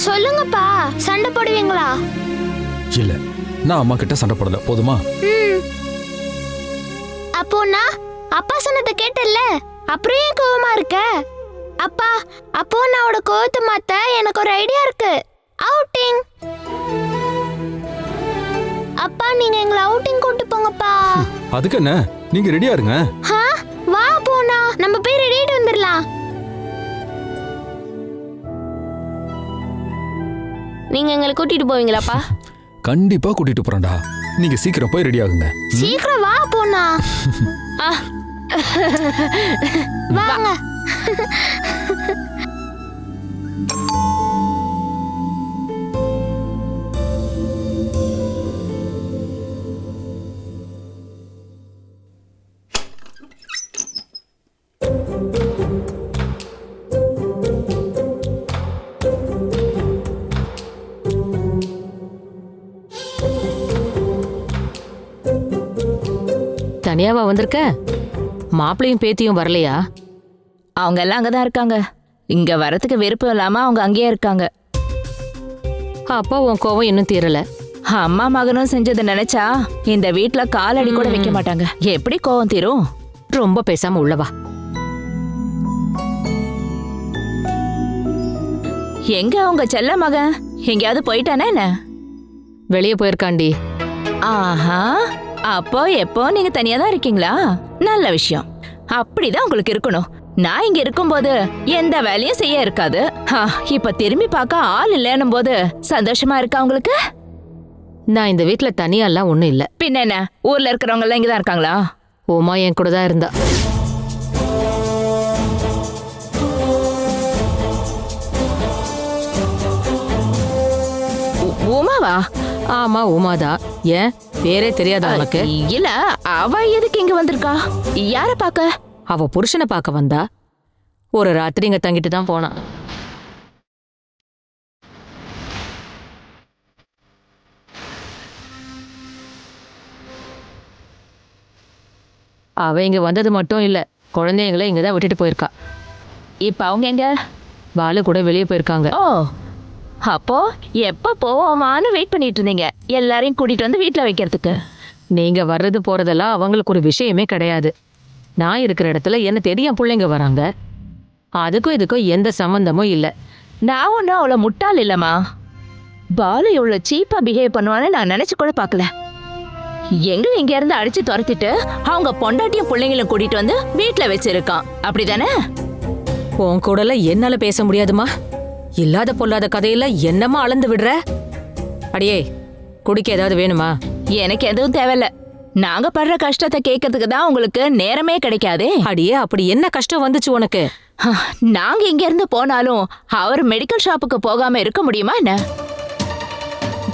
சொல்லுங்கப்பா, சண்டை போடுவீங்களா? இல்ல, நான் அம்மா கிட்ட சண்டை போடல, போதுமா? அப்போ நான் அப்பா சொன்னதை கேட்டல்ல, அப்புறம் ஏன் கோவமா இருக்க? அப்பா, அப்போ நான் கோவத்தை மாத்த எனக்கு ஒரு ஐடியா இருக்கு. அவுட்டிங். அப்பா, நீங்க எங்களை அவுட்டிங் கூட்டி போங்கப்பா. அதுக்கு என்ன, நீங்க ரெடியா இருங்க. வா போனா நம்ம போய் ரெடியாயிட்டு வந்துடலாம். நீங்க எங்களை கூட்டிட்டு போவீங்களாப்பா? கண்டிப்பா கூட்டிட்டு போறேன்டா. நீங்க சீக்கிரம் போய் ரெடி ஆகுங்க. சீக்கிரம் வா போனா. வாங்க. தனியாவா வந்திருக்க? மாப்பிளையும் பேத்தியும் வரலையா? அவங்க எல்லாம் அங்கதான் இருக்காங்க. இங்க வரத்துக்கு விருப்பம் இல்லாம அவங்க அங்கேயே இருக்காங்க. அப்பா உன் கோவம் இன்னும் தீரல. அம்மா மகனும் செஞ்சதை நினைச்சா இந்த வீட்டுல காலடி கூட வைக்க மாட்டாங்க. எப்படி கோவம் தீரும்? ரொம்ப பேசாம உள்ளவா. எங்க அவங்க செல்ல மகன் எங்கேயாவது போயிட்டானே என்ன? வெளியே போயிருக்காண்டி. ஆஹா, அப்போ எப்போ நீங்க தனியா தான் இருக்கீங்களா? நல்ல விஷயம். அப்படிதான் உங்களுக்கு இருக்கணும். நான் இங்க இருக்கும்போது எந்த வேலையும் செய்ய இருக்காது. இப்ப திரும்பி பார்க்க ஆள் இல்லைன்னும் போது சந்தோஷமா இருக்கா உங்களுக்கு? நான் இந்த வீட்டுல தனியா எல்லாம் ஒண்ணும் இல்ல. பின்ன என்ன, ஊர்ல இருக்கிறவங்க எல்லாம் இங்கதான் இருக்காங்களா? உமா என் கூட தான் இருந்தா. உமாவா? ஆமா, உமாதான். ஏன், பேரே தெரியாதா உனக்கு? இல்ல, அவ எதுக்கு இங்க வந்திருக்கா? யார பாக்க? அவ புருஷனை பார்க்க வந்தா. ஒரு ராத்திரி இங்க தங்கிட்டு தான் போனா. அவ இங்க வந்தது மட்டும் இல்ல, குழந்தைங்களை இங்கதான் விட்டுட்டு போயிருக்கா. இப்ப அவங்க எங்க? பாலு கூட வெளியே போயிருக்காங்க. ஓ, அப்போ எப்ப போவோமான்னு வெயிட் பண்ணிட்டு இருந்தீங்க எல்லாரையும் கூட்டிட்டு வந்து வீட்ல வைக்கிறதுக்கு. நீங்க வர்றது போறதெல்லாம் அவங்களுக்கு ஒரு விஷயமே கிடையாது. நான் இருக்கிற இடத்துல என்ன தேடி என் பிள்ளைங்க வராங்க. அதுக்கும் இதுக்கும் எந்த சம்மந்தமும் இல்லை. நான் ஒன்றும் அவ்வளோ முட்டாள் இல்லைம்மா. பாலு இவ்வளோ சீப்பா பிஹேவ் பண்ணுவான்னு நான் நினைச்சு கூட பார்க்கல. எங்களை இங்க இருந்து அடிச்சு துரத்திட்டு அவங்க பொண்டாட்டியும் பிள்ளைங்களும் கூட்டிட்டு வந்து வீட்ல வச்சிருக்கான், அப்படிதானே? உன் கூடல என்னால பேச முடியாதுமா. இல்லாத பொல்லாத கதையில என்னமா அளந்து விடுற? அடியே, குடிக்க ஏதாவது வேணுமா? எனக்கு எதுவும் தேவையில்ல. நாங்க படுற கஷ்டத்தை கேட்கறதுக்கு தான் உங்களுக்கு நேரமே கிடைக்காதே. அடியே, அப்படி என்ன கஷ்டம் வந்துச்சு உனக்கு? நாங்க இங்க இருந்து போனாலும் அவர் மெடிக்கல் ஷாப்புக்கு போகாம இருக்க முடியுமா என்ன?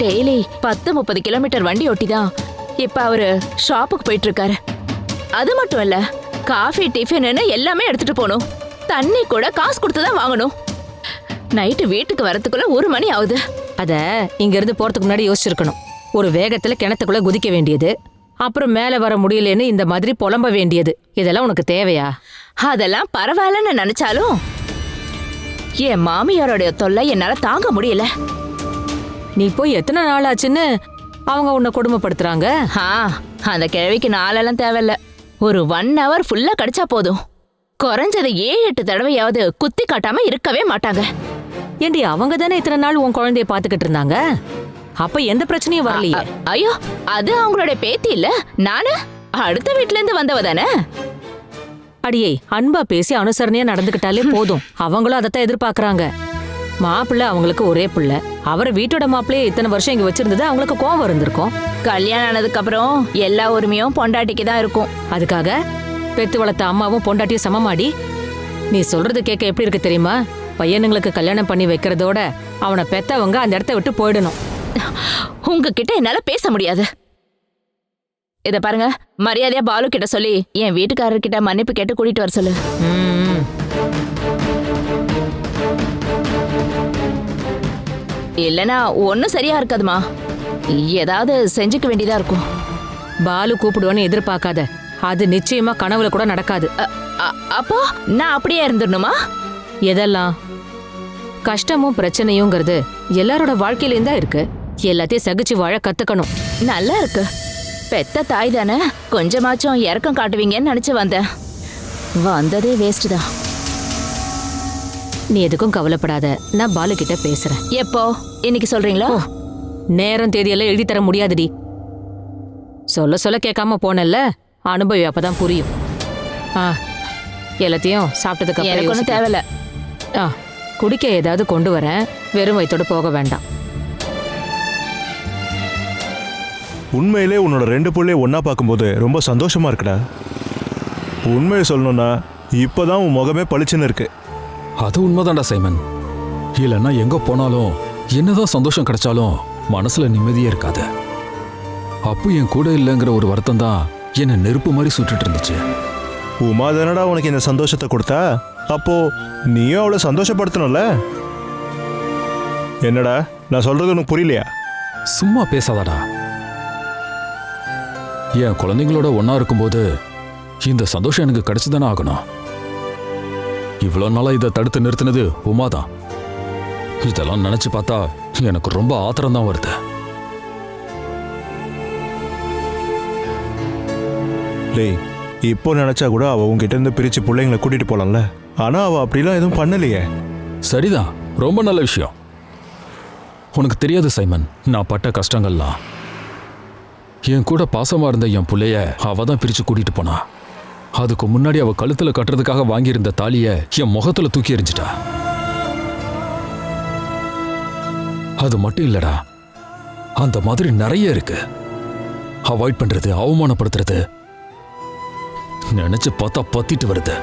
டெய்லி 10-30 கிலோமீட்டர் வண்டி ஓட்டிதான் இப்ப அவரு ஷாப்புக்கு போயிட்டு இருக்காரு. அது மட்டும் இல்ல, காஃபி டிஃபன் எல்லாமே எடுத்துட்டு போகணும். தண்ணி கூட காசு கொடுத்துதான் வாங்கணும். நைட்டு வீட்டுக்கு வரதுக்குள்ள 1 மணி ஆகுது. அத இங்க இருந்து போறதுக்கு முன்னாடி யோசிச்சிருக்கணும். ஒரு வேகத்துல கிணத்துக்குள்ள குதிக்க வேண்டியது, அப்புறம் மேல வர முடியலன்னு இந்த மாதிரி புலம்ப வேண்டியது. இதெல்லாம் உனக்கு தேவையா? அதெல்லாம் பரவாயில்லன்னு நினைச்சாலும் என் மாமியாரோட தொல்லை என்னால தாங்க முடியல. நீ போய் எத்தனை நாள் ஆச்சுன்னு அவங்க உன்னை கொடுமைப்படுத்துறாங்க? அந்த கிழவிக்கு நாளெல்லாம் தேவையில்ல. ஒரு 1 hour ஃபுல்லா கிடைச்சா போதும். குறைஞ்சது 7-8 தடவையாவது குத்தி காட்டாம இருக்கவே மாட்டாங்க. ஏண்டி, அவங்க தானே இத்தனை நாள் உன் குழந்தைய பாத்துக்கிட்டு இருந்தாங்க. அப்ப எந்த பிரச்சனையும் வரலையே. ஐயோ, அது அவங்களோட பேத்தி இல்ல, நானு அடுத்த வீட்ல இருந்து வந்தவ தானே. அடியே, அன்பா பேசி அனுசரணையா நடந்துக்கிட்டாலே போதும். அவங்களும் அதைத்தான் எதிர்பார்க்கறாங்க. மாப்பிள்ளை அவங்களுக்கு ஒரே பிள்ளை. அவரை வீட்டோட மாப்பிள்ளையே இத்தனை வருஷம் இங்க வச்சிருந்தது அவங்களுக்கு கோவம் இருந்திருக்கும். கல்யாணம் ஆனதுக்கு அப்புறம் எல்லா உரிமையும் பொண்டாட்டிக்கு தான் இருக்கும். அதுக்காக பெத்து வளர்த்த அம்மாவும் பொண்டாட்டியும் சமமாடி? நீ சொல்றது கேட்க எப்படி இருக்கு தெரியுமா? பையனுங்களுக்கு கல்யாணம் பண்ணி வைக்கிறதோட அவனை பெத்தவங்க அந்த இடத்த விட்டு போயிடணும். உங்ககிட்ட என்னால பேச முடியாது. இத பாருங்க, மரியாதையா பாலு கிட்ட சொல்லி என் வீட்டுக்காரர்கிட்ட மன்னிப்பு கேட்டு கூட்டிட்டு வர சொல்லு. இல்லனா ஒன்னும் சரியா இருக்காதுமா. ஏதாவது செஞ்சுக்க வேண்டியதா இருக்கும். பாலு கூப்பிடுவான்னு எதிர்பார்க்காத. அது நிச்சயமா கனவுல கூட நடக்காது. அப்போ நான் அப்படியே இருந்துடணுமா? எதெல்லாம் கஷ்டமும் பிரச்சனையுங்கிறது எல்லாரோட வாழ்க்கையிலேயும் தான் இருக்கு. எல்லாத்தையும் சகிச்சு வாழ கத்துக்கணும். நல்லா இருக்கு. பெத்த தாய் தானே, கொஞ்சமாச்சும் இறக்கம் காட்டுவீங்கன்னு நினைச்சு வந்தேன். வந்ததே வேஸ்ட் தான். நீ எதுக்கும் கவலைப்படாத. நான் பாலு கிட்ட பேசுறேன். எப்போ? இன்னைக்கு சொல்றீங்களா? நேரம் தேதியெல்லாம் எழுதி தர முடியாதுடி. சொல்ல சொல்ல கேட்காம போனல்ல, அனுபவி அப்பதான் புரியும். எல்லாத்தையும் சாப்பிட்டதுக்கு எனக்கு ஒன்றும் தேவையில்ல. குடிக்க ஏதாவது கொண்டு வரேன். வெறும் வயித்தோட போக வேண்டாம். உண்மையிலே உன்னோட 2 பிள்ளைய ஒன்னா பார்க்கும்போது ரொம்ப சந்தோஷமா இருக்குடா. உண்மையை சொல்லணும்னா இப்போதான் உன் முகமே பளிச்சுன்னு இருக்கு. அது உண்மைதான்டா சைமன். இல்லைன்னா எங்க போனாலும் என்னதான் சந்தோஷம் கிடைச்சாலும் மனசுல நிம்மதியே இருக்காது. அப்போ என் கூட இல்லைங்கிற ஒரு வருத்தம் தான் என்னை நெருப்பு மாதிரி சுட்டுட்டு இருந்துச்சு. உமா தானடா உனக்கு இந்த சந்தோஷத்தை கொடுத்தா, அப்போ நீயும் அவளை சந்தோஷப்படுத்தணும்ல. என்னடா நான் சொல்றது உனக்கு புரியலையா? சும்மா பேசாதடா. என் குழந்தைங்களோட ஒன்னா இருக்கும்போது இந்த சந்தோஷம் எனக்கு கிடைச்சுதானே ஆகணும். இவ்வளவு நாளா இதை தடுத்து நிறுத்தினது உமாதான். இதெல்லாம் நினைச்சு பார்த்தா எனக்கு ரொம்ப ஆத்திரம் தான் வருது. டேய், இப்போ நினைச்சா கூட அவ உங்ககிட்ட இருந்து பிரிச்சு பிள்ளைங்களை கூட்டிட்டு போலாம்ல. ஆனா அவ அப்படிலாம் எதுவும் பண்ணலையே. சரிதான், ரொம்ப நல்ல விஷயம். உனக்கு தெரியாது சைமன், நான் பட்ட கஷ்டங்கள்லாம். என் கூட பாசமா இருந்த என் பிள்ளைய அவ தான் பிரிச்சு கூட்டிட்டு போனா. அதுக்கு முன்னாடி அவ கழுத்துல கட்டுறதுக்காக வாங்கியிருந்த தாலிய என் முகத்துல தூக்கி எறிஞ்சிட்டா. அது மட்டும் இல்லடா, அந்த மாதிரி நிறைய இருக்கு. அவாய்ட் பண்றது, அவமானப்படுத்துறது நினைச்சு பார்த்தா பத்திட்டு வருது.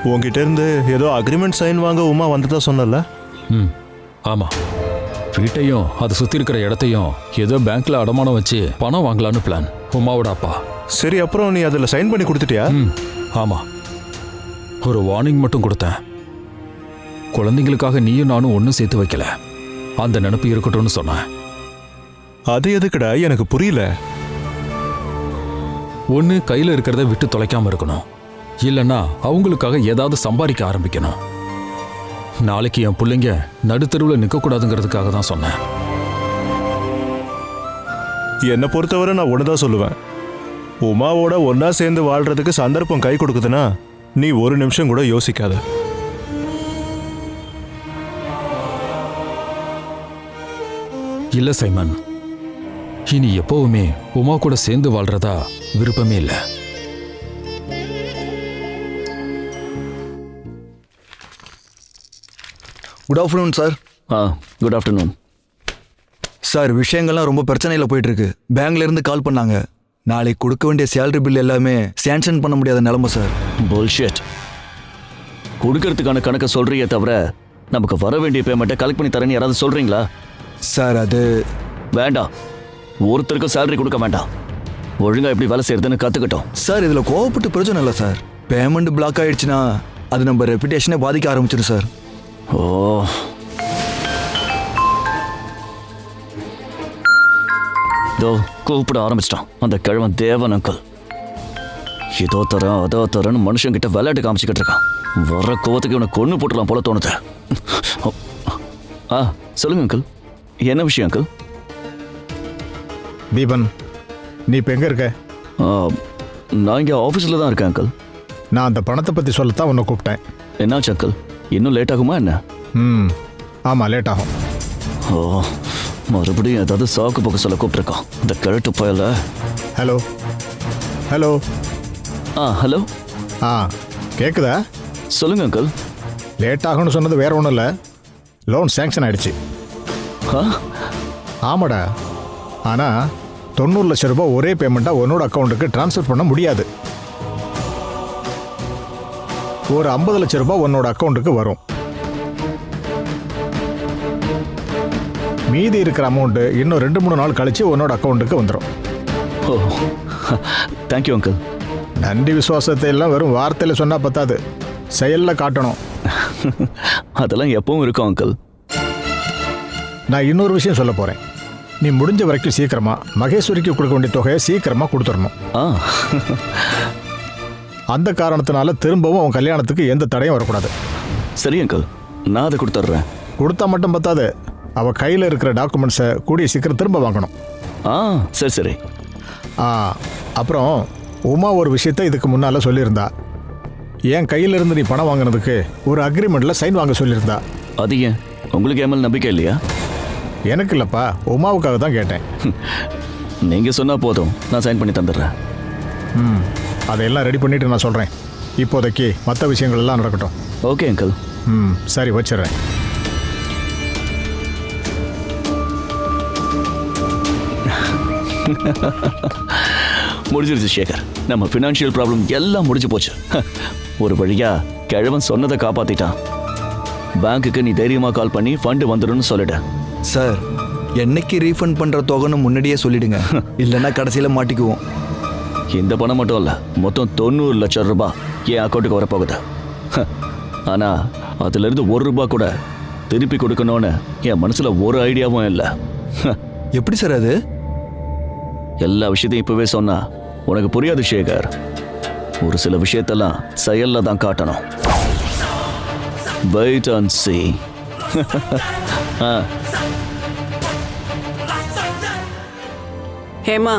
உங்ககிட்ட இருந்து ஏதோ அக்ரிமெண்ட் சைன் வாங்க உமா வந்ததா சொன்னல? ஆமா. வீட்டையும் அதை சுத்தி இருக்கிற இடத்தையும் ஏதோ பேங்க்ல அடமானம் வச்சு பணம் வாங்கலான்னு பிளான். உமாவோட அப்பா. சரி, அப்புறம் நீ அதில் சைன் பண்ணி கொடுத்துட்டியா? ஆமா. ஒரு வார்னிங் மட்டும் கொடுத்தேன். குழந்தைங்களுக்காக நீயும் நானும் ஒன்றும் சேர்த்து வைக்கல, அந்த நினைப்பு இருக்கட்டும்னு சொன்னேன். அது எதுக்குடா? எனக்கு புரியல. ஒன்று கையில் இருக்கிறத விட்டு தொலைக்காம இருக்கணும், இல்லைன்னா அவங்களுக்காக ஏதாவது சம்பாதிக்க ஆரம்பிக்கணும். நாளைக்கு என் பிள்ளைங்க நடுத்தருவில் நிற்கக்கூடாதுங்கிறதுக்காக தான் சொன்னேன். என்னை பொறுத்தவரை நான் ஒன்று தான் சொல்லுவேன். உமாவோட ஒன்றா சேர்ந்து வாழ்கிறதுக்கு சந்தர்ப்பம் கை கொடுக்குதுன்னா நீ ஒரு நிமிஷம் கூட யோசிக்காத. இல்லை சைமன், இனி எப்பவுமே உமா கூட சேர்ந்து வாழ்றதா விருப்பமே இல்லை. Good afternoon sir. Good afternoon sir, விஷயங்கள்லாம் ரொம்ப பிரச்சனையில் போயிட்டுருக்கு. பேங்க்லேருந்து கால் பண்ணாங்க. நாளைக்கு கொடுக்க வேண்டிய சேலரி பில் எல்லாமே சேங்ஷன் பண்ண முடியாத நிலைமை சார். புல்ஷிட். கொடுக்கறதுக்கான கணக்கை சொல்றியே தவிர நமக்கு வர வேண்டிய பேமெண்ட்டை கலெக்ட் பண்ணி தரேன்னு யாராவது சொல்றீங்களா? சார் அது வேண்டாம். ஒருத்தருக்கும் சேலரி கொடுக்க வேண்டாம். ஒழுங்கா எப்படி வேலை செய்யறதுன்னு கற்றுக்கிட்டோம். சார் இதில் கோவப்பட்டு பிரயோஜனம் இல்லை சார். பேமெண்ட் பிளாக் ஆயிடுச்சுன்னா அது நம்ம ரெப்புடேஷனே பாதிக்க ஆரம்பிச்சிடும் சார். ஓ, இதோ கூப்பிட ஆரம்பிச்சிட்டான் அந்த கிழவன் தேவன் அங்கிள். இதோ தரேன் அதோ தரேன்னு மனுஷங்கிட்ட விளையாட்டு காமிச்சிக்கிட்டு இருக்கான். வர கோவத்துக்கு இவனை கொன்று போட்டுலாம் போல தோணுது. சொல்லுங்க அங்கிள், என்ன விஷயம் அங்கிள்? தீபன், நீ இப்போ எங்கே இருக்க? நான் இங்கே ஆஃபீஸில் தான் இருக்கேன் அங்கிள். நான் அந்த பணத்தை பற்றி சொல்லத்தான் உன்னை கூப்பிட்டேன். என்னாச்சு அங்கிள்? இன்னும் லேட் ஆகுமா என்ன? ஆமாம், லேட் ஆகும். ஓ, மறுபடியும் ஏதாவது சாக்கு போக்க சொல்ல கூப்பிட்டுருக்கான் இந்த கிழட்டு போயல. Hello hello. ஹலோ. கேட்குதா? சொல்லுங்க அங்கிள். லேட் ஆகும்னு சொன்னது வேற ஒன்றும் இல்லை. லோன் சேங்ஷன் ஆயிடுச்சு. ஆமாடா. ஆனால் 90 லட்சம் ரூபாய் ஒரே பேமெண்ட்டாக உன்னோட அக்கௌண்ட்டுக்கு ட்ரான்ஸ்ஃபர் பண்ண முடியாது. ஒரு 50 லட்சம் ரூபாய் உன்னோட அக்கௌண்ட்டுக்கு வரும். மீதி இருக்கிற அமௌண்ட்டு இன்னும் 2-3 நாள் கழிச்சு உன்னோட அக்கௌண்ட்டுக்கு வந்துடும். ஓ, தேங்க்யூ அங்கிள். நன்றி விசுவாசத்தை எல்லாம் வெறும் வார்த்தையில் சொன்னால் பத்தாது, செயலில் காட்டணும். அதெல்லாம் எப்பவும் இருக்கும் அங்கிள். நான் இன்னொரு விஷயம் சொல்ல போகிறேன். நீ முடிஞ்ச வரைக்கும் சீக்கிரமாக மகேஸ்வரிக்கு கொடுக்க வேண்டிய தொகையை சீக்கிரமாக கொடுத்துடணும். அந்த காரணத்தினால திரும்பவும் அவன் கல்யாணத்துக்கு எந்த தடையும் வரக்கூடாது. சரி அங்கிள், நான் அதை கொடுத்துட்றேன். கொடுத்தா மட்டும் பத்தாது, அவள் கையில் இருக்கிற டாக்குமெண்ட்ஸை கூடிய சீக்கிரம் திரும்ப வாங்கணும். சரி சரி. அப்புறம் உமா ஒரு விஷயத்தை இதுக்கு முன்னால் சொல்லியிருந்தா. என் கையிலிருந்து நீ பணம் வாங்கினதுக்கு ஒரு அக்ரிமெண்ட்டில் சைன் வாங்க சொல்லியிருந்தா. அது ஏன்? உங்களுக்கு என் மேல் நம்பிக்கை இல்லையா? எனக்கு இல்லைப்பா, உமாவுக்காக தான் கேட்டேன். நீங்கள் சொன்னால் போதும், நான் சைன் பண்ணி தந்துடுறேன். அதையெல்லாம் ரெடி பண்ணிவிட்டு நான் சொல்கிறேன். இப்போதைக்கு மற்ற விஷயங்கள் எல்லாம் நடக்கட்டும். Okay uncle. சரி, வச்சிடுறேன். முடிஞ்சிருச்சு சேகர். நம்ம ஃபினான்ஷியல் ப்ராப்ளம் எல்லாம் முடிஞ்சு போச்சு. ஒரு வழியா கிழவன் சொன்னதை காப்பாத்திட்டான். பேங்க்குக்கு நீ தைரியமாக கால் பண்ணி ஃபண்டு வந்துடும்னு சொல்லிடு. சார், என்னைக்கு ரீஃபண்ட் பண்ணுற தொகைன்னு முன்னாடியே சொல்லிடுங்க, இல்லைன்னா கடைசியில் மாட்டிக்குவோம். இந்த பணம் மட்டும் இல்லை, மொத்தம் 90 லட்சம் ரூபாய் என் அக்கௌண்ட்டுக்கு வரப்போகுது. ஆனால் அதுலேருந்து ₹1 கூட திருப்பி கொடுக்கணும்னு என் மனசில் ஒரு ஐடியாவும் இல்லை. எப்படி சார் அது? எல்லா விஷயத்தையும் இப்போவே சொன்னா உனக்கு புரியாது சேகர். ஒரு சில விஷயத்தெல்லாம் செயலில் தான் காட்டணும். Wait and see. ஹேமா,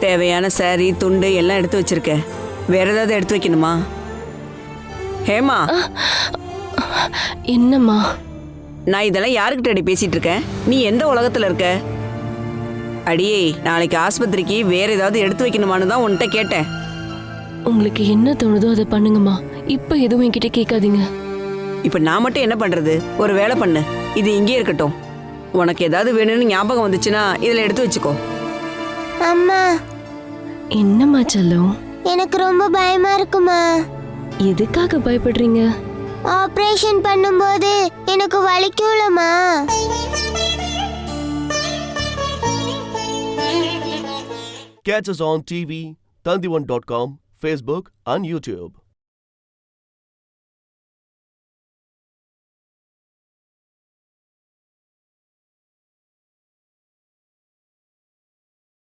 தேவையான சாரி துண்டு எல்லாம் எடுத்து வச்சிருக்கேன். வேற ஏதாவது எடுத்து வைக்கணுமா? ஹேமா. என்னம்மா? நான் இதெல்லாம் யாருக்கிட்ட அடி பேசிட்டு இருக்கேன்? நீ எந்த உலகத்துல இருக்க? அடியே, நாளைக்கு ஆஸ்பத்திரிக்கு வேற ஏதாவது எடுத்து வைக்கணுமான்னு தான் உன்கிட்ட கேட்டேன். உங்களுக்கு என்ன தோணுதோ அதை பண்ணுங்கம்மா. இப்ப எதுவும் என்கிட்ட கேட்காதீங்க. இப்ப நான் மட்டும் என்ன பண்றது? ஒரு வேலை பண்ணு, இது இங்கே இருக்கட்டும். உனக்கு ஏதாவது வேணும்னு ஞாபகம் வந்துச்சுன்னா இதுல எடுத்து வச்சுக்கோ. அம்மா. என்னம்மா செல்லம்? எனக்கு ரொம்ப பயமா இருக்குமா. எதுக்காக பயப்படுறீங்க? ஆபரேஷன் பண்ணும்போது எனக்கு வலிக்கும்லமா. Catch us on TV, Tandivan.com, Facebook and YouTube.